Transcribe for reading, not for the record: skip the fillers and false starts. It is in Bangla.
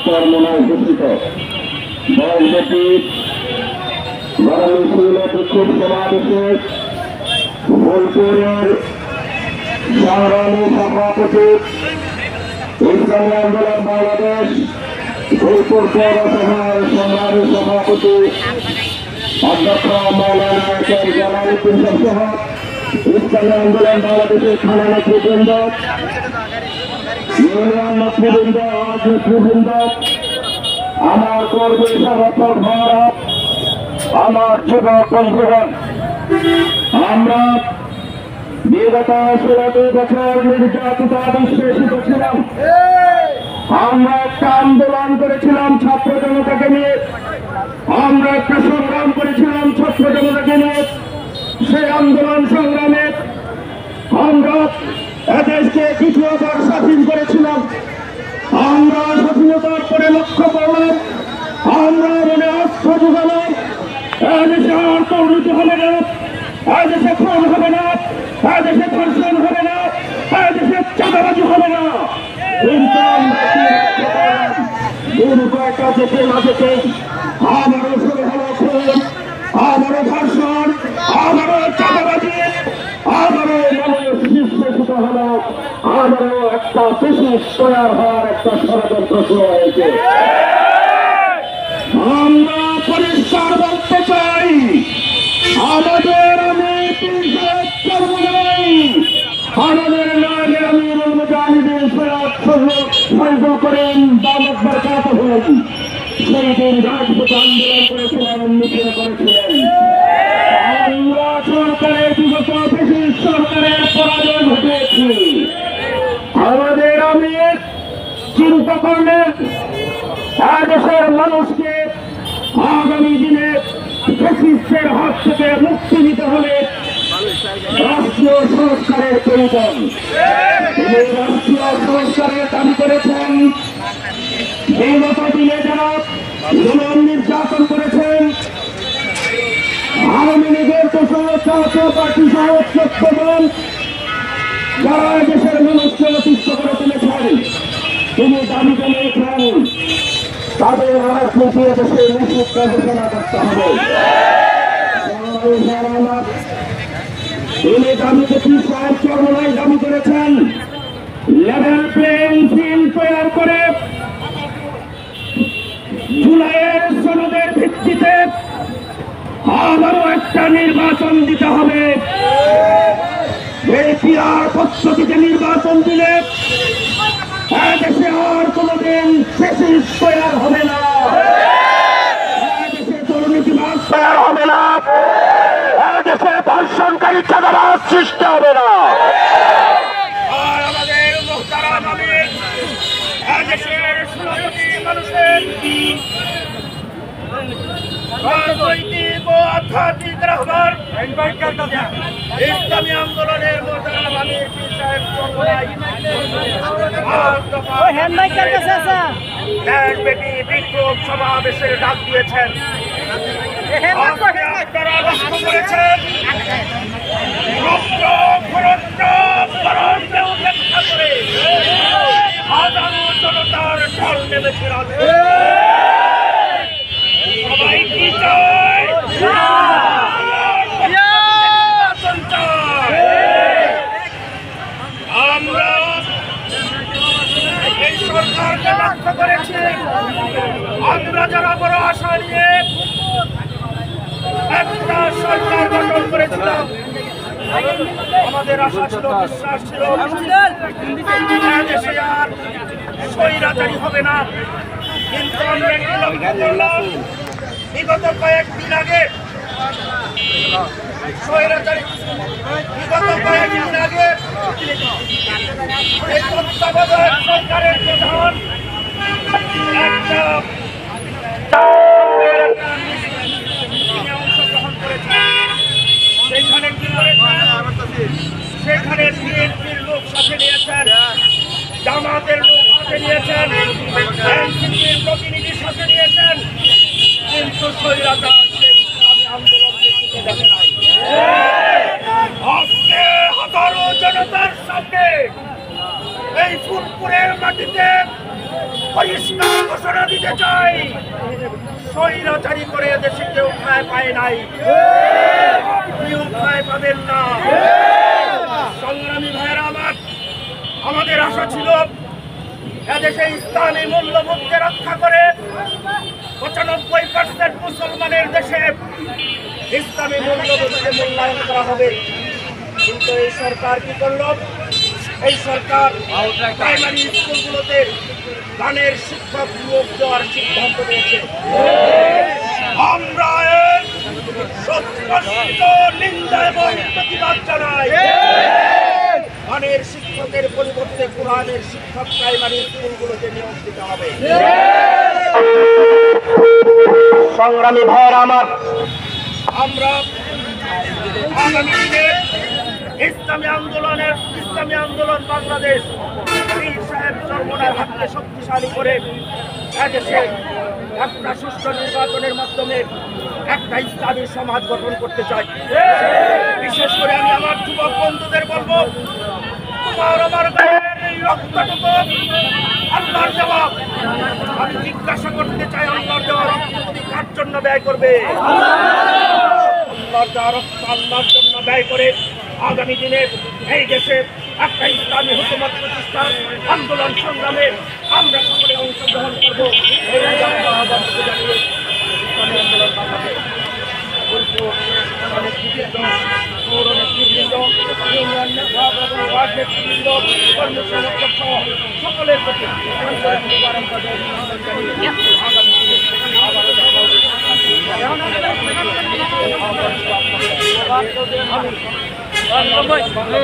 কর্মনায় ঘোষিত বলব্যাপী গণমিছিল বিক্ষোভ সমাবেশে বোলপুরের সংগ্রামী সভাপতি ইসলামী আন্দোলন বাংলাদেশ বোলপুর পৌরসভার সংগ্রামী সভাপতি অধ্যক্ষ মৌলানা জালালউদ্দিন সহ ইসলামী আন্দোলন বাংলাদেশের থানা নেতৃবৃন্দ, ইউনিয়ন নেতৃবৃন্দ, নেতৃবৃন্দ, আমার কর্মী সমর্থক ভাইরা, আমার যুবক বন্ধুগণ, আমরা বিগত 16 বছর নির্যাতিত নিষ্পেষিত ছিলাম। আমরা একটা আন্দোলন করেছিলাম ছাত্র জনতাকে নিয়ে, আমরা একটা সংগ্রাম করেছিলাম ছাত্র জনতাকে নিয়ে। সেই আন্দোলন সংগ্রামে আমরা এদেশকে দ্বিতীয়বার স্বাধীন করেছিলাম। আমরা স্বাধীনতার পরে লক্ষ্য করলাম আমরা মনে অস্ত্র যুগালাম, এদেশে আর দুর্নীতি হবে না, এদেশে খুন হবে না, এদেশে ধর্ষণ হবে না, এদেশে চাঁদাবাজি হবে না। কিন্তু কয়েকটা যেতে না যেতে আমারও শুরু হলো খুন, আমারও ধর্ষণ, আমারও চাঁদাবাজি, আমারও মানুষ নিষ্পেষিত হলো, আমারও একটা বিশেষ তৈরি হওয়ার একটা ষড়যন্ত্র শুরু হয়েছে। আমরা পরিষ্কার বলতে চাই, আমাদের আমি আমাদের নামে আমিরুল মুজাহিদিন সৈয়দ ফয়জুল করিম দামত বরকাতুহু সেই দিন রাজপথ আন্দোলন করেছিলেন, মিছিল করেছিলেন। আমরা সরকারের বিগত ব্রিটিশ সরকারের পরাজয় ঘটিয়েছি। আমাদের আমির চিন্তা করলেন দেশের মানুষকে আগামী দিনে ব্রিটিশের হাত থেকে মুক্তি দিতে হলে রাষ্ট্রীয় সংস্কারের প্রয়োজন। তিনি রাষ্ট্রীয় সংস্কারের দাবি করেছেন। বিগত দিনে যারা জুলুম নির্যাতন করেছেন, আওয়ামী লীগের জাতীয় পার্টি সহ ১৪ জন যারা দেশের মানুষকে অতিষ্ঠ করে তুলেছেন, তিনি দাবি জানিয়েছেন তাদের রাজনীতি দেশে নিষিদ্ধ ঘোষণা করতে হবে। তিনি দাবিতে চরমনায় দাবি করেছেন লেভেল প্লেইং ফিল্ড তৈরি করে জুলাইয়ের সনদের ভিত্তিতে আবারও একটা নির্বাচন দিতে হবে। এই পিআর পদ্ধতিতে নির্বাচন দিলে দেশে আর কোনদিন ফ্যাসিস্ট তৈরি হবে না, দেশে দুর্নীতিবাজ তৈরি হবে না, দেশে ধর্ষণকারী চাঁদাবাজ সৃষ্টি হবে না। আর আমাদের মুহতারাম আমির দেশের 16 কোটি মানুষের রাজনৈতিক ও আধ্যাত্মিক রাহবার ইসলামী আন্দোলনের মুহতারাম আমির পীর সাহেব দেশব্যাপী বিক্ষোভ সমাবেশের ডাক দিয়েছেন। আপনারা লক্ষ্য করেছেন উপেক্ষা করে হাজারো জনতার ঢল নেমেছে। সবাই কি চায়? আমরা এই সরকারকে লক্ষ্য করেছি। আমরা যারা বড় আশা নিয়ে একটা সরকার গঠন করেছিলাম, আমাদের আশা ছিল, বিশ্বাস ছিল দেশে আর স্বৈরাচারী হবে না। কিন্তু আমরা একটু লক্ষ্য করলাম বিগত কয়েকদিন আগে এই তত্ত্বাবধায়ক সরকারের প্রধান একটা অংশগ্রহণ করেছেন। সেখানে কি করেছেন? সেখানে বিএনপির লোক সাথে নিয়েছেন, জামাতের লোক সাথে নিয়েছেন, এনসিপির প্রতিনিধির সাথে নিয়েছেন, কিন্তু স্বৈরাচার সেই ইসলামী আন্দোলনকে টিকে দেখে নাই। আজকে হাজারো জনতার সামনে এই ফুলপুরের মাটিতে ঘোষণা দিতে চাই, স্বৈরাচারী করে দেশে কেউ ঠাঁই পায় নাই, আপনিও ঠাঁই পাবেন না। সংগ্রামী ভাইয়েরা আমার, আমাদের আশা ছিল এদেশে ইসলামী মূল্যবোধকে রক্ষা করে 95% মুসলমানের দেশে ইসলামী মূল্যবোধকে মূল্যায়ন করা হবে। কিন্তু এই সরকার কি করল? এই সরকার প্রাইমারি স্কুলগুলোতে গানের শিক্ষক নিয়োগ দেওয়ার সিদ্ধান্ত নিয়েছে। আমরা এর সত্যনিষ্ঠ নিন্দা এবং প্রতিবাদ জানাই। গানের শিক্ষকের পরিবর্তে কোরআনের শিক্ষক প্রাইমারি স্কুলগুলোতে নিয়োগ দিতে হবে। সংগ্রামী ভাইয়েরা আমার, আমরা আগামী দিনে ইসলামী আন্দোলন বাংলাদেশ পীর সাহেব চরমোনার হাতকে শক্তিশালী করে এদেশে একটা সুষ্ঠু নির্বাচনের মাধ্যমে একটা ইসলামী সমাজ গঠন করতে চাই। বিশেষ করে আমি আমার যুবক বন্ধুদের বলবো, তোমার আমার গায়ের এই রক্তটুকু আল্লাহর দেওয়া। আমি জিজ্ঞাসা করতে চাই, আল্লাহর দেওয়া রক্ত তুমি কার জন্য ব্যয় করবে? আল্লাহর দেওয়া রক্ত আল্লাহর জন্য ব্যয় করে আগামী দিনে এই দেশে একটা ইসলামী হুকুমত প্রতিষ্ঠার আন্দোলন সংগ্রামে আমরা সকলে অংশগ্রহণ করব। এই আহ্বান জানিয়ে ইসলামী আন্দোলন বাংলাদেশ অনেক নেতৃবৃন্দ, পৌর নেতৃবৃন্দ, ইউনিয়ন নেতৃবৃন্দ এবং ওয়ার্ড নেতৃবৃন্দ, কর্মী সমর্থক সহ সকলের প্রতি আন্তরিক মোবারকবাদ ও অভিনন্দন জানিয়ে আগামী দিনে আবারও দেখা হবে। আমি